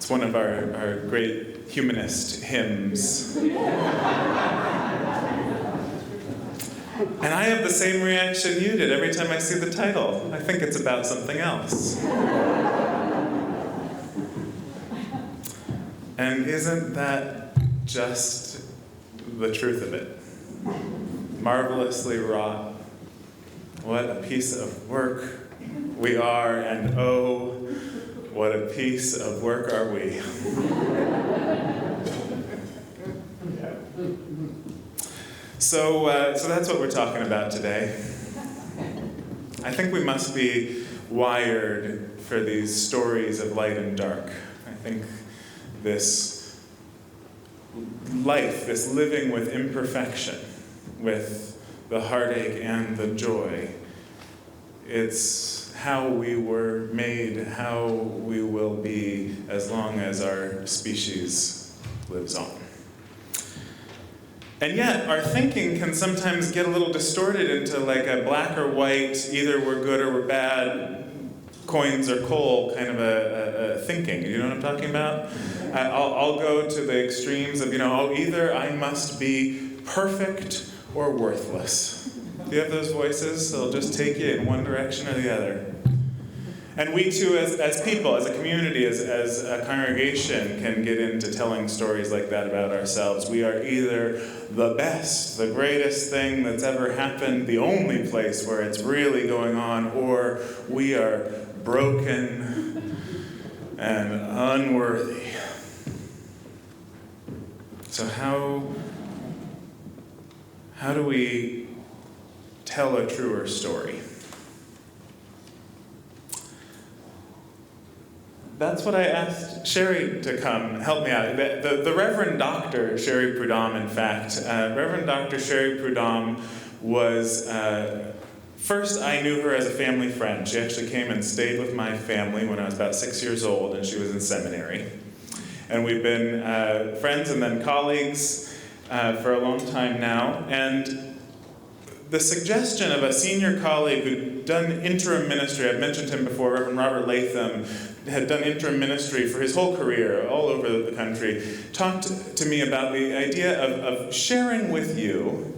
It's one of our great humanist hymns. And I have the same reaction you did every time I see the title. I think it's about something else. And isn't that just the truth of it? Marvelously wrought. What a piece of work we are, and oh, what a piece of work are we. So that's what we're talking about today. I think we must be wired for these stories of light and dark. I think this life, this living with imperfection, with the heartache and the joy, it's how we were made, how we will be as long as our species lives on. And yet, our thinking can sometimes get a little distorted into like a black or white, either we're good or we're bad, coins or coal kind of a thinking. You know what I'm talking about? I'll go to the extremes of, either I must be perfect or worthless. Do you have those voices? They'll just take you in one direction or the other. And we too, as people, as a community, as a congregation, can get into telling stories like that about ourselves. We are either the best, the greatest thing that's ever happened, the only place where it's really going on, or we are broken and unworthy. So how do we tell a truer story? That's what I asked Sherry to come help me out. The Reverend Dr. Sherry Prudhomme, in fact, Reverend Dr. Sherry Prudhomme was, first I knew her as a family friend. She actually came and stayed with my family when I was about 6 years old, and she was in seminary. And we've been friends and then colleagues for a long time now. And the suggestion of a senior colleague who'd done interim ministry, I've mentioned him before, Reverend Robert Latham, had done interim ministry for his whole career all over the country, talked to me about the idea of sharing with you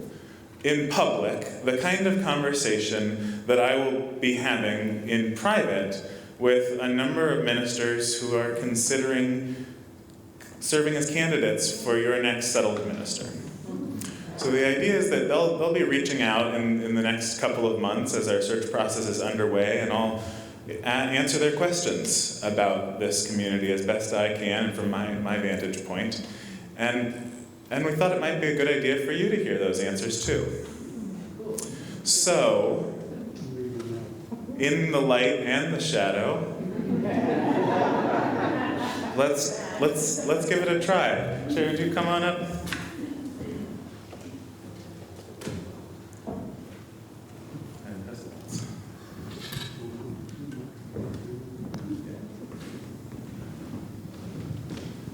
in public the kind of conversation that I will be having in private with a number of ministers who are considering serving as candidates for your next settled minister. So the idea is that they'll be reaching out in the next couple of months as our search process is underway, and I'll answer their questions about this community as best I can from my vantage point. And we thought it might be a good idea for you to hear those answers too. So, in the light and the shadow, let's give it a try. Sherry, would you come on up?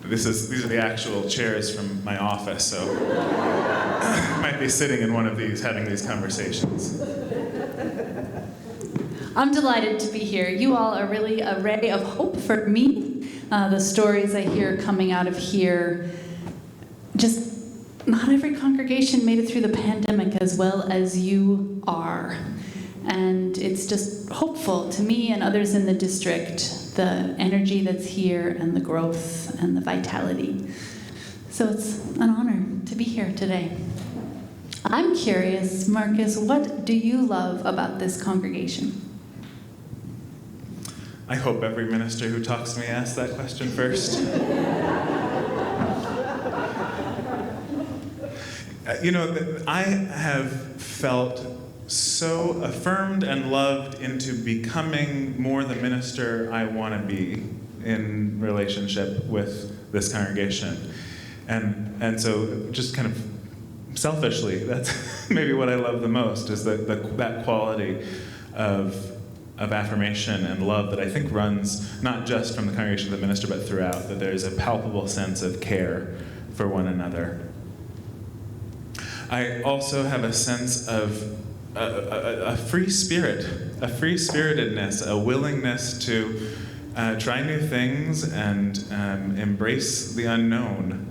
These are the actual chairs from my office, so I might be sitting in one of these having these conversations. I'm delighted to be here. You all are really a ray of hope for me. The stories I hear coming out of here, just not every congregation made it through the pandemic as well as you are. And it's just hopeful to me and others in the district, the energy that's here and the growth and the vitality. So it's an honor to be here today. I'm curious, Marcus, what do you love about this congregation? I hope every minister who talks to me asks that question first. I have felt so affirmed and loved into becoming more the minister I want to be in relationship with this congregation. And so just kind of selfishly, that's maybe what I love the most, is that quality of affirmation and love that I think runs not just from the congregation of the minister, but throughout, that there's a palpable sense of care for one another. I also have a sense of a free spirit, a free-spiritedness, a willingness to try new things, and embrace the unknown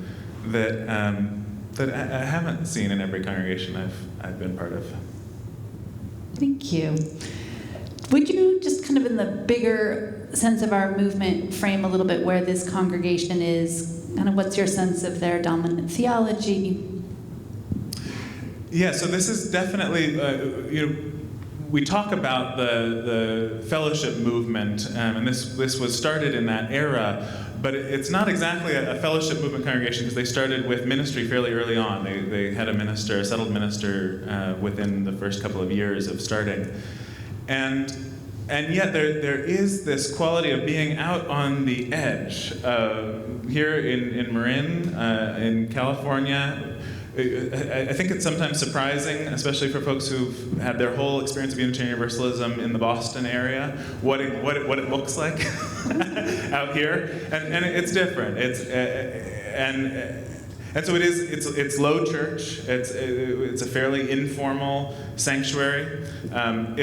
that I haven't seen in every congregation I've been part of. Thank you. Would you just kind of in the bigger sense of our movement frame a little bit where this congregation is, kind of what's your sense of their dominant theology? Yeah, so this is definitely, we talk about the fellowship movement, and this was started in that era, but it's not exactly a fellowship movement congregation because they started with ministry fairly early on. They had a settled minister within the first couple of years of starting. And yet there is this quality of being out on the edge. Here in Marin, in California, I think it's sometimes surprising, especially for folks who've had their whole experience of Unitarian Universalism in the Boston area, what it looks like out here, and it's different. And so it's low church. It's a fairly informal sanctuary. And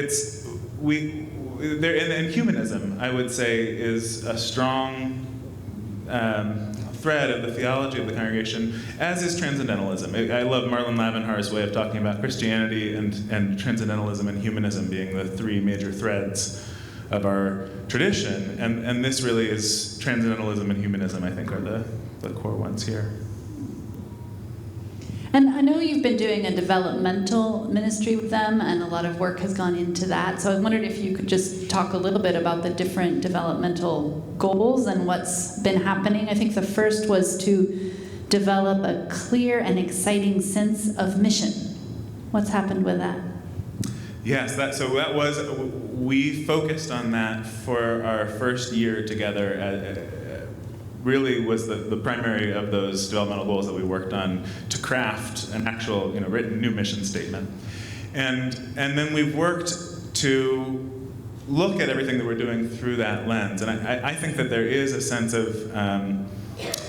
humanism, I would say, is a strong thread of the theology of the congregation, as is transcendentalism. I love Marlon Lavenhar's way of talking about Christianity and transcendentalism and humanism being the three major threads of our tradition, and this really is transcendentalism and humanism, I think, are the core ones here. And I know you've been doing a developmental ministry with them, and a lot of work has gone into that. So I wondered if you could just talk a little bit about the different developmental goals and what's been happening. I think the first was to develop a clear and exciting sense of mission. What's happened with that? Yes, we focused on that for our first year together. Really was the primary of those developmental goals that we worked on to craft an actual, written new mission statement. And then we've worked to look at everything that we're doing through that lens. And I think that there is a sense of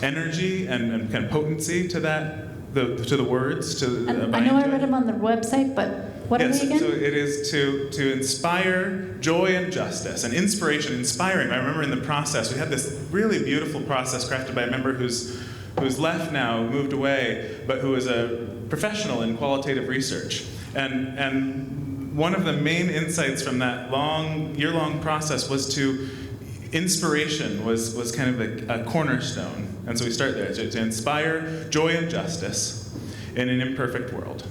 energy and kind of potency to that, to the words. And I know I read them on the website, but what are they again? So it is to inspire joy and justice, and inspiration, inspiring. I remember in the process, we had this really beautiful process crafted by a member who's left now, moved away, but who is a professional in qualitative research. And one of the main insights from that year-long process was inspiration was kind of a cornerstone. And so we start there, to inspire joy and justice in an imperfect world,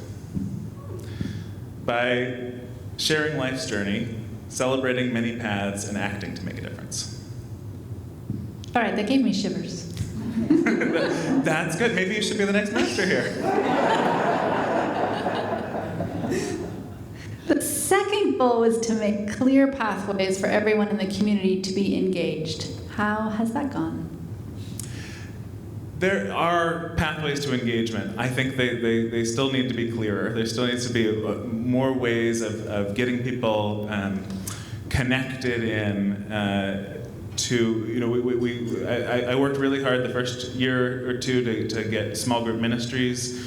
by sharing life's journey, celebrating many paths, and acting to make a difference. All right, that gave me shivers. That's good. Maybe you should be the next master here. The second goal was to make clear pathways for everyone in the community to be engaged. How has that gone? There are pathways to engagement. I think they still need to be clearer. There still needs to be more ways of getting people connected in I worked really hard the first year or two to get small group ministries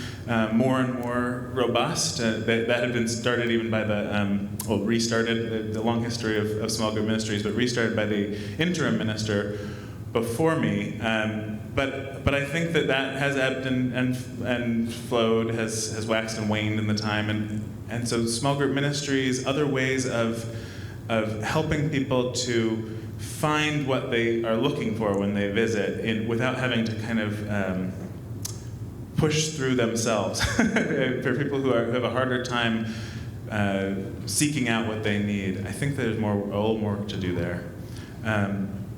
more and more robust. That had been started even by restarted, the long history of small group ministries, but restarted by the interim minister before me. But I think that has ebbed and flowed, has waxed and waned in the time, and so small group ministries, other ways of helping people to find what they are looking for when they visit, without having to kind of push through themselves. For people who have a harder time seeking out what they need, I think there's a little more to do there.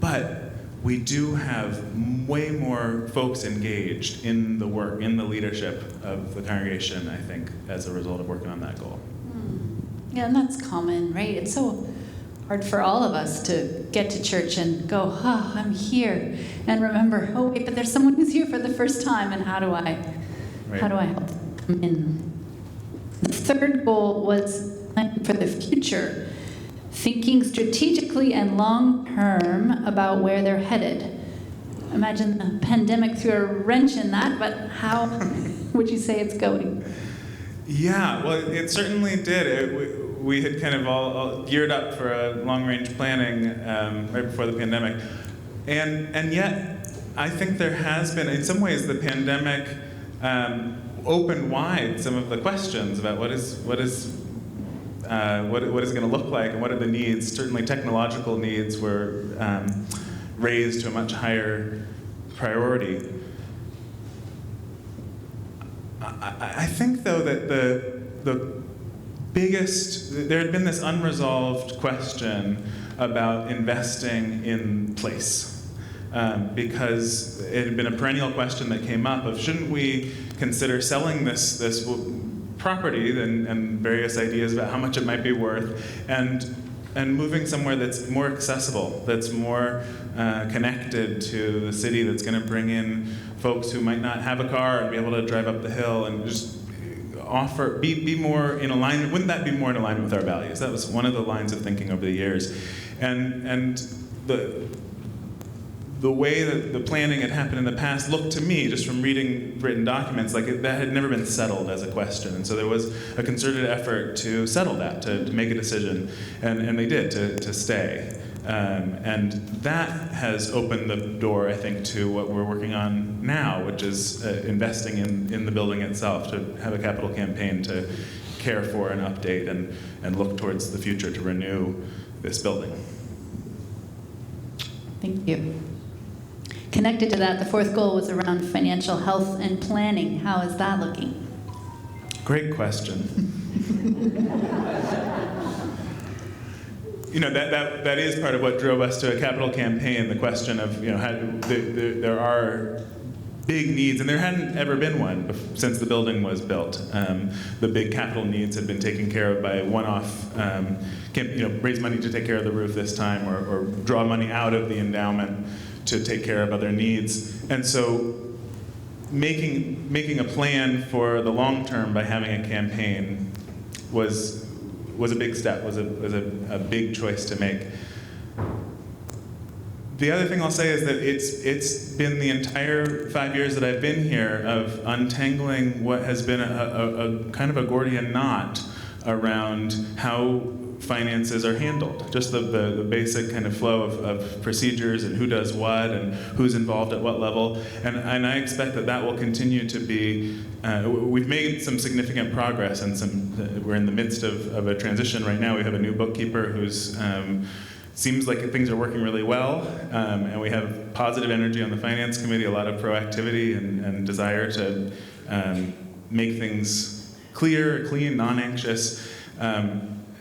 But we do have way more folks engaged in the work, in the leadership of the congregation, I think, as a result of working on that goal. Yeah, and that's common, right? It's so hard for all of us to get to church and go, I'm here, and remember, oh wait, but there's someone who's here for the first time, and how do I help them come in? The third goal was planning for the future, thinking strategically and long-term about where they're headed. Imagine the pandemic threw a wrench in that, but how would you say it's going? Yeah, well, it certainly did. we had kind of all geared up for a long-range planning right before the pandemic. And yet, I think there has been, in some ways, the pandemic opened wide some of the questions about what is it going to look like and what are the needs. Certainly technological needs were raised to a much higher priority. I think, though, that the biggest, there had been this unresolved question about investing in place. Because it had been a perennial question that came up of, shouldn't we consider selling this property and various ideas about how much it might be worth, and moving somewhere that's more accessible, that's more connected to the city, that's going to bring in folks who might not have a car and be able to drive up the hill and just offer, be more in alignment. Wouldn't that be more in alignment with our values? That was one of the lines of thinking over the years. And the way that the planning had happened in the past looked to me, just from reading written documents, like that had never been settled as a question. And so there was a concerted effort to settle that, to make a decision. And they did, to stay. And that has opened the door, I think, to what we're working on now, which is investing in the building itself, to have a capital campaign to care for and update and look towards the future to renew this building. Thank you. Connected to that, the fourth goal was around financial health and planning. How is that looking? Great question. That is part of what drove us to a capital campaign, the question of, there are big needs, and there hadn't ever been one since the building was built. The big capital needs had been taken care of by one-off, raise money to take care of the roof this time, or draw money out of the endowment to take care of other needs. And so making a plan for the long term by having a campaign was a big step, was a big choice to make. The other thing I'll say is that it's been the entire 5 years that I've been here of untangling what has been a kind of a Gordian knot around how finances are handled. Just the basic kind of flow of procedures and who does what and who's involved at what level. And I expect that will continue to be, we've made some significant progress, and we're in the midst of a transition right now. We have a new bookkeeper who's seems like things are working really well, and we have positive energy on the finance committee, a lot of proactivity and desire to make things clear, clean, non-anxious,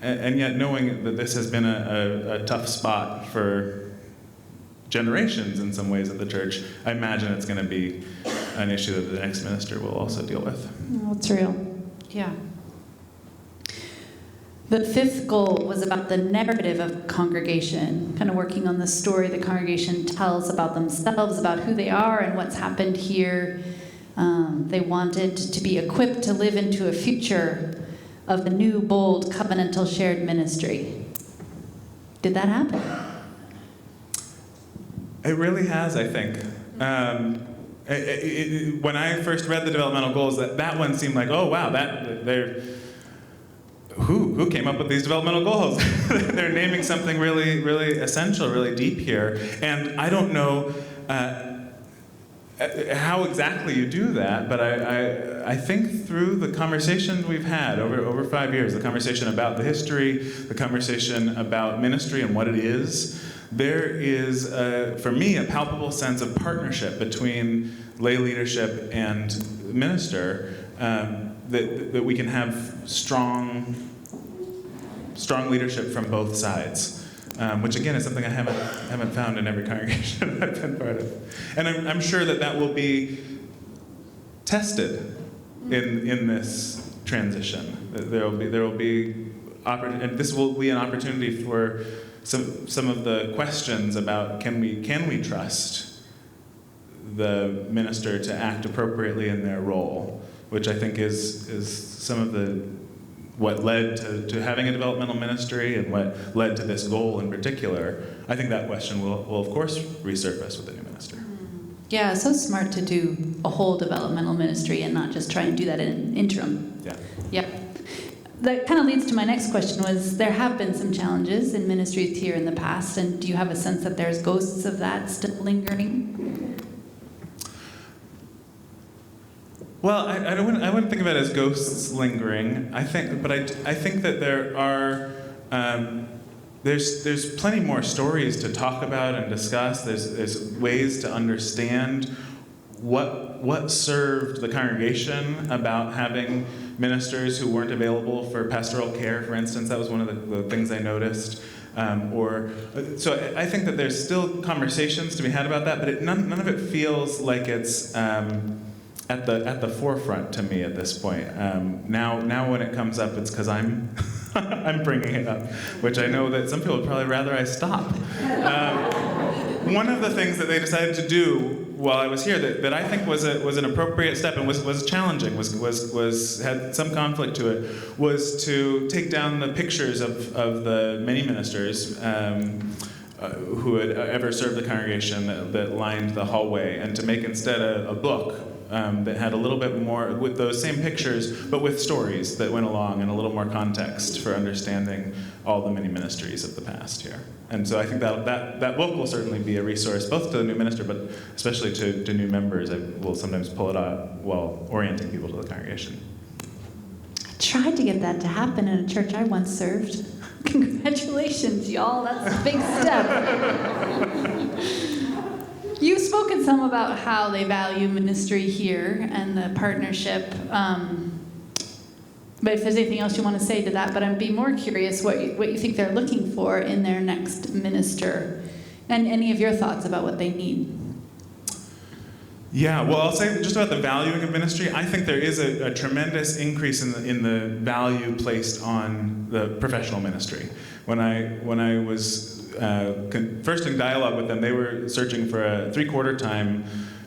and yet knowing that this has been a tough spot for generations in some ways at the church, I imagine it's going to be an issue that the next minister will also deal with. Oh, it's real. Yeah. The fifth goal was about the narrative of congregation, kind of working on the story the congregation tells about themselves, about who they are and what's happened here. They wanted to be equipped to live into a future of the new, bold, covenantal shared ministry. Did that happen? It really has, I think. When I first read the developmental goals, that one seemed like, oh wow, who came up with these developmental goals? They're naming something really, really essential, really deep here. And I don't know how exactly you do that, but I think through the conversations we've had over 5 years, the conversation about the history, the conversation about ministry and what it is, there is, for me, a palpable sense of partnership between lay leadership and minister, that we can have strong leadership from both sides. Which again is something I haven't found in every congregation I've been part of, and I'm sure that will be tested in this transition. There will be and this will be an opportunity for some of the questions about can we trust the minister to act appropriately in their role, which I think is some of what led to having a developmental ministry and what led to this goal in particular. I think that question will of course resurface with the new minister. Yeah, it's so smart to do a whole developmental ministry and not just try and do that in an interim. Yeah. Yeah. that kind of leads to my next question was, there have been some challenges in ministries here in the past, and do you have a sense that there's ghosts of that still lingering? Well, I wouldn't think of it as ghosts lingering. I think that there are there's plenty more stories to talk about and discuss. There's ways to understand what served the congregation about having ministers who weren't available for pastoral care, for instance. That was one of the things I noticed. So I think that there's still conversations to be had about that, but none of it feels like it's at the forefront to me at this point. Now when it comes up, it's because I'm I'm bringing it up, which I know that some people would probably rather I stop. One of the things that they decided to do while I was here that I think was an appropriate step and was challenging, was had some conflict to it, was to take down the pictures of the many ministers who had ever served the congregation that lined the hallway, and to make instead a book that had a little bit more, with those same pictures, but with stories that went along and a little more context for understanding all the many ministries of the past here. And so I think that book will certainly be a resource, both to the new minister, but especially to new members. I will sometimes pull it out while orienting people to the congregation. I tried to get that to happen in a church I once served. Congratulations, y'all. That's a big step. You've spoken some about how they value ministry here and the partnership. But if there's anything else you want to say to that, but I'd be more curious what you think they're looking for in their next minister, and any of your thoughts about what they need. Yeah, well, I'll say just about the valuing of ministry. I think there is a tremendous increase in the value placed on the professional ministry. When I was first in dialogue with them, they were searching for a 3/4 time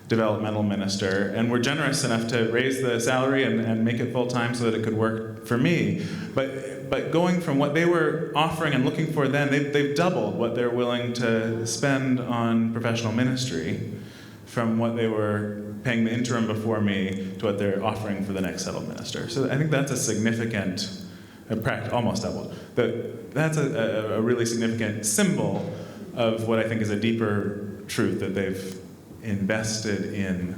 developmental minister, and were generous enough to raise the salary and make it full time so that it could work for me. But going from what they were offering and looking for then, they've doubled what they're willing to spend on professional ministry from what they were paying the interim before me to what they're offering for the next settled minister. So I think that's a significant, almost doubled. That's a really significant symbol of what I think is a deeper truth, that they've invested in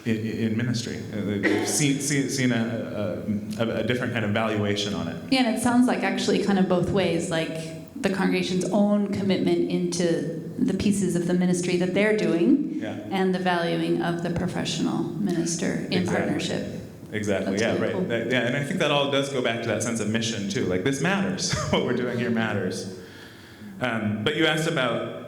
ministry. They've seen a different kind of valuation on it. Yeah, and it sounds like actually kind of both ways, like the congregation's own commitment into the pieces of the ministry that they're doing, yeah, and the valuing of the professional minister in partnership. Exactly. That's really right. Cool. And I think that all does go back to that sense of mission too. Like, this matters. What we're doing here matters. But you asked about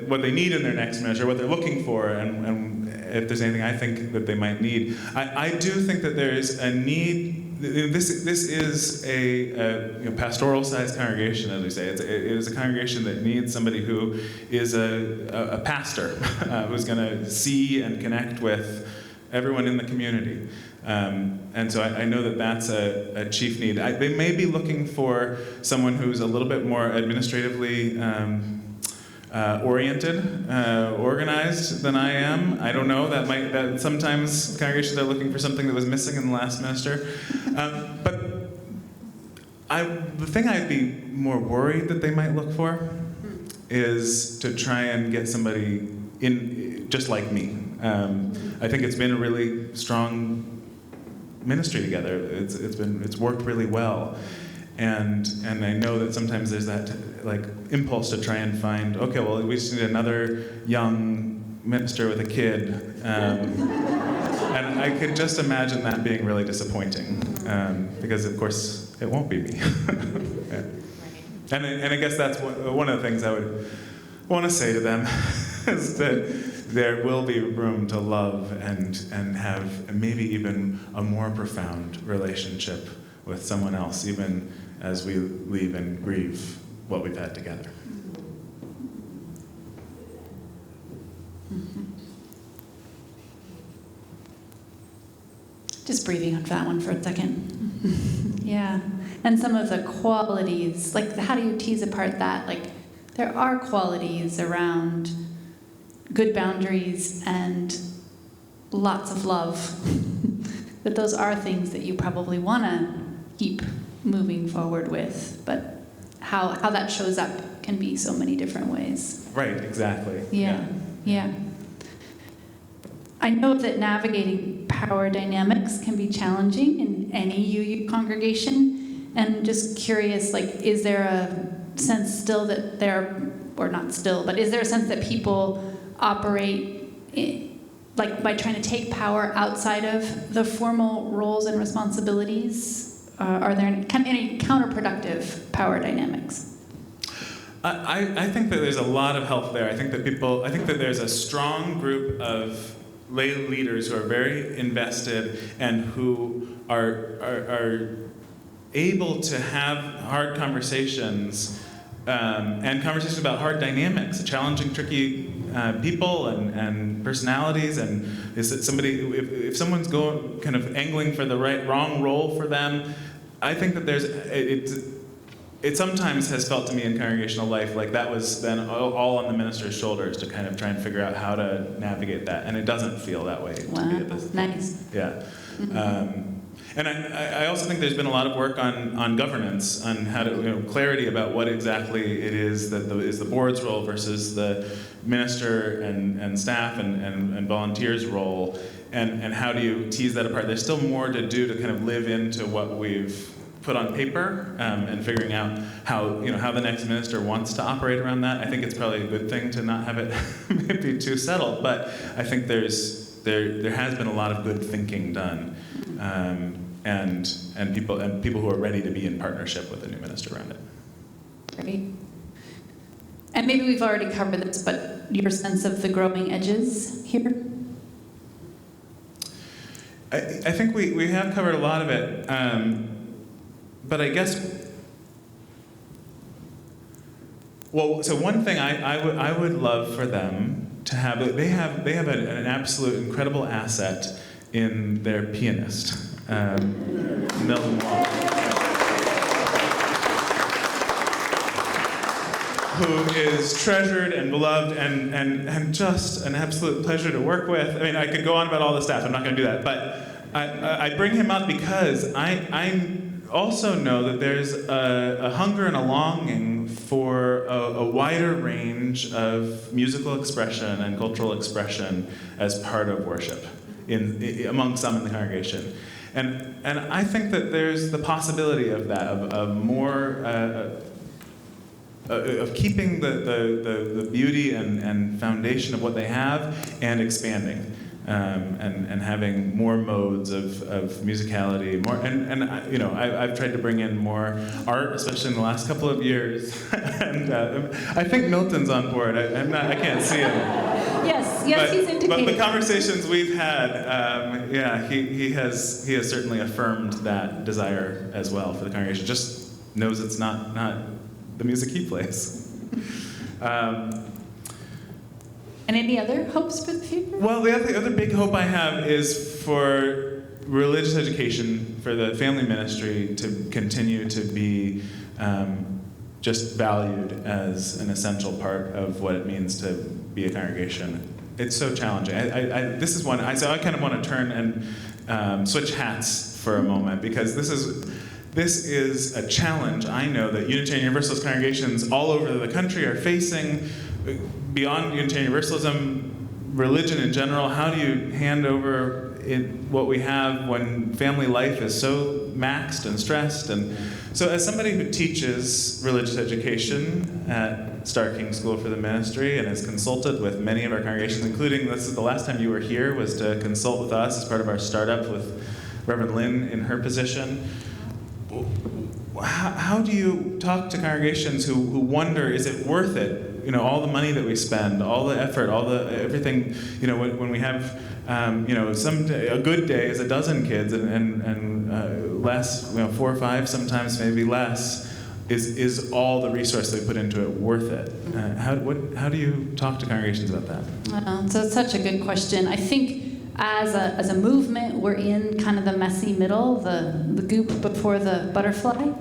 what they need in their next minister, what they're looking for, and if there's anything I think that they might need. I do think that there is a need. This is a pastoral-sized congregation, as we say. It is a congregation that needs somebody who is a pastor, who's going to see and connect with everyone in the community. And so I know that that's a chief need. They may be looking for someone who's a little bit more administratively oriented, organized than I am. I don't know. That sometimes congregations are looking for something that was missing in the last minister. But the thing I'd be more worried that they might look for is to try and get somebody in just like me. I think it's been a really strong ministry together. It's worked really well. And I know that sometimes there's that impulse to try and find, okay, well, we just need another young minister with a kid. And I could just imagine that being really disappointing, because of course it won't be me. Yeah. And I guess that's one of the things I would want to say to them, is that there will be room to love and have maybe even a more profound relationship with someone else, even as we leave and grieve what we've had together. Mm-hmm. Just breathing on that one for a second. Yeah. And some of the qualities, how do you tease apart that? There are qualities around good boundaries and lots of love that those are things that you probably want to keep moving forward with, but how that shows up can be so many different ways. Right, exactly. Yeah. I know that navigating power dynamics can be challenging in any UU congregation, and just curious, like, is there a sense still that is there a sense that people operate like by trying to take power outside of the formal roles and responsibilities? Are there any counterproductive power dynamics? I think that there's a lot of help there. I think that there's a strong group of lay leaders who are very invested and who are able to have hard conversations and conversations about hard dynamics, challenging, tricky people and personalities. And is it somebody, if someone's going kind of angling for the wrong role for them, I think that it sometimes has felt to me in congregational life like that was then all on the minister's shoulders to kind of try and figure out how to navigate that, and it doesn't feel that way to me at this. Nice. Yeah. And I also think there's been a lot of work on governance, on how to, clarity about what exactly it is that is the board's role versus the minister and staff and volunteers' role, and how do you tease that apart. There's still more to do to kind of live into what we've put on paper, and figuring out how the next minister wants to operate around that. I think it's probably a good thing to not have it maybe too settled, but I think there has been a lot of good thinking done, and people who are ready to be in partnership with the new minister around it. Great. And maybe we've already covered this, but your sense of the growing edges here? I think we have covered a lot of it. But I guess, so one thing I would love for them to have, they have an absolute incredible asset in their pianist, Milton Wall, who is treasured and beloved and just an absolute pleasure to work with. I mean, I could go on about all the staff. I'm not going to do that, but I bring him up because I also know that there's a hunger and a longing for a wider range of musical expression and cultural expression as part of worship among some in the congregation. And I think that there's the possibility of that, of more, of keeping the beauty and foundation of what they have and expanding. And having more modes of musicality, more I've tried to bring in more art, especially in the last couple of years, and I think Milton's on board. I can't see him. Yes, he's indicating. But the conversations we've had, he has certainly affirmed that desire as well for the congregation. Just knows it's not the music he plays. And any other hopes for the future? Well, the other big hope I have is for religious education, for the family ministry to continue to be just valued as an essential part of what it means to be a congregation. It's so challenging. This is one, so I kind of want to turn and switch hats for a moment, because this is a challenge I know that Unitarian Universalist congregations all over the country are facing. Beyond Unitarian Universalism, religion in general, how do you hand over what we have when family life is so maxed and stressed? And so as somebody who teaches religious education at Star King School for the Ministry and has consulted with many of our congregations, including, this is the last time you were here, was to consult with us as part of our startup with Reverend Lynn in her position. How do you talk to congregations who wonder, is it worth it? All the money that we spend, all the effort, everything. When we have, a good day is a dozen kids, and less, 4 or 5, sometimes maybe less. Is all the resource they put into it worth it? How do you talk to congregations about that? So it's such a good question. I think as a movement, we're in kind of the messy middle, the goop before the butterfly,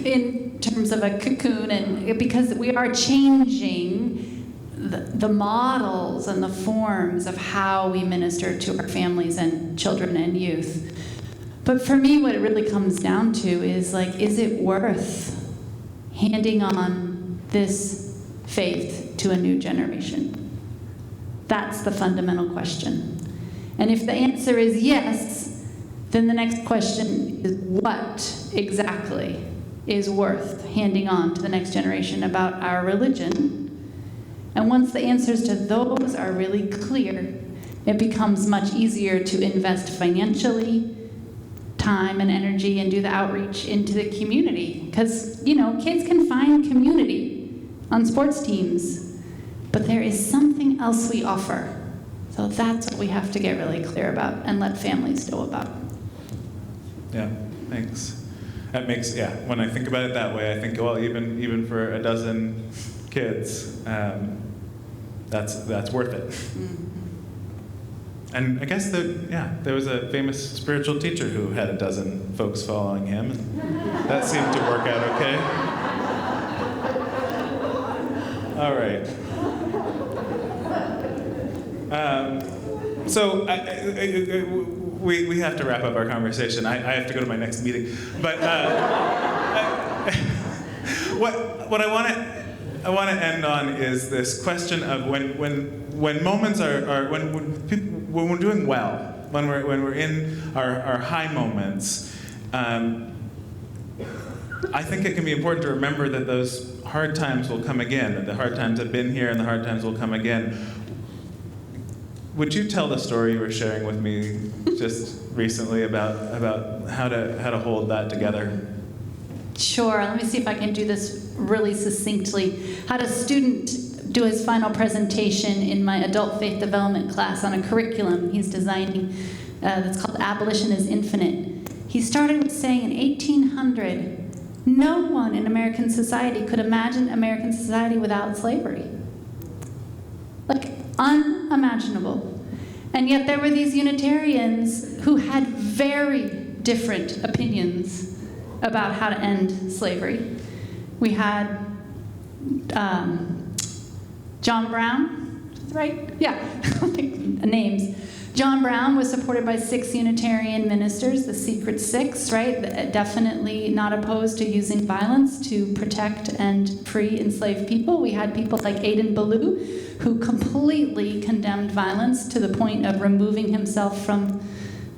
in terms of a cocoon, and because we are changing the models and the forms of how we minister to our families and children and youth. But for me, what it really comes down to is like, is it worth handing on this faith to a new generation? That's the fundamental question. And if the answer is yes, then the next question is what exactly is worth handing on to the next generation about our religion? And once the answers to those are really clear, it becomes much easier to invest financially, time and energy, and do the outreach into the community. Because, kids can find community on sports teams, but there is something else we offer. So that's what we have to get really clear about and let families know about. Yeah, thanks. That makes, when I think about it that way, I think, well, even for a dozen kids, that's worth it. Mm-hmm. And I guess there was a famous spiritual teacher who had a dozen folks following him, and that seemed to work out okay. All right. So we have to wrap up our conversation. I have to go to my next meeting. But what I want to end on is this question of when moments are when we're doing well, when we're in our high moments. I think it can be important to remember that those hard times will come again, that the hard times have been here and the hard times will come again. Would you tell the story you were sharing with me just recently about how to hold that together? Sure. Let me see if I can do this really succinctly. Had a student do his final presentation in my adult faith development class on a curriculum he's designing that's called Abolition is Infinite. He started with saying in 1800, no one in American society could imagine American society without slavery. Like, unimaginable. And yet there were these Unitarians who had very different opinions about how to end slavery. We had John Brown, right? Yeah, names. John Brown was supported by 6 Unitarian ministers, the Secret Six, right? Definitely not opposed to using violence to protect and free enslaved people. We had people like Aidan Ballou, who completely condemned violence to the point of removing himself from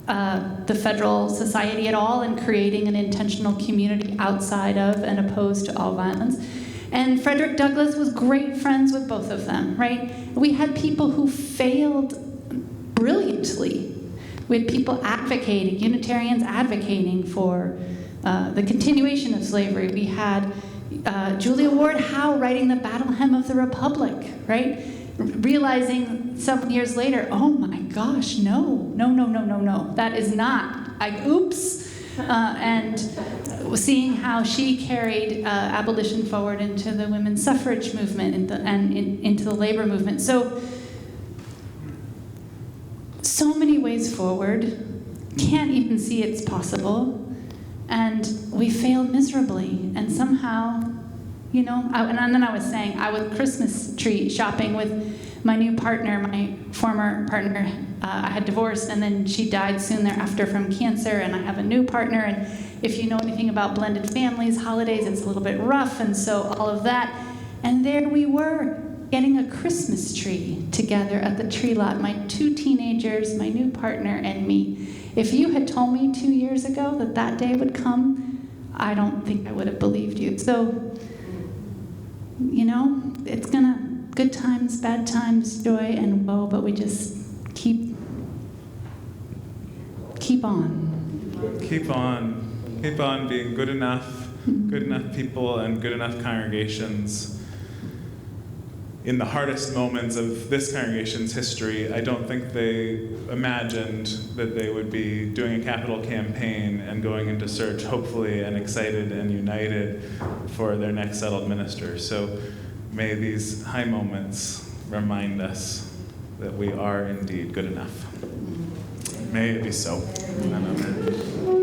the federal society at all and creating an intentional community outside of and opposed to all violence. And Frederick Douglass was great friends with both of them, right? We had people who failed brilliantly. We had people advocating, Unitarians advocating for the continuation of slavery. We had Julia Ward Howe writing the Battle Hymn of the Republic, right? Realizing some years later, oh my gosh, no. That is not, oops. And seeing how she carried abolition forward into the women's suffrage movement and into the labor movement. So many ways forward, can't even see it's possible, and we failed miserably. And somehow, and then I was saying, I was Christmas tree shopping with my new partner, my former partner. I had divorced, and then she died soon thereafter from cancer, and I have a new partner. And if you know anything about blended families, holidays, it's a little bit rough, and so all of that. And there we were, getting a Christmas tree together at the tree lot, my 2 teenagers, my new partner, and me. If you had told me 2 years ago that that day would come, I don't think I would have believed you. So, it's good times, bad times, joy and woe, but we just keep on. Keep on being good enough people and good enough congregations. In the hardest moments of this congregation's history, I don't think they imagined that they would be doing a capital campaign and going into search, hopefully, and excited and united for their next settled minister. So may these high moments remind us that we are indeed good enough. May it be so. Amen.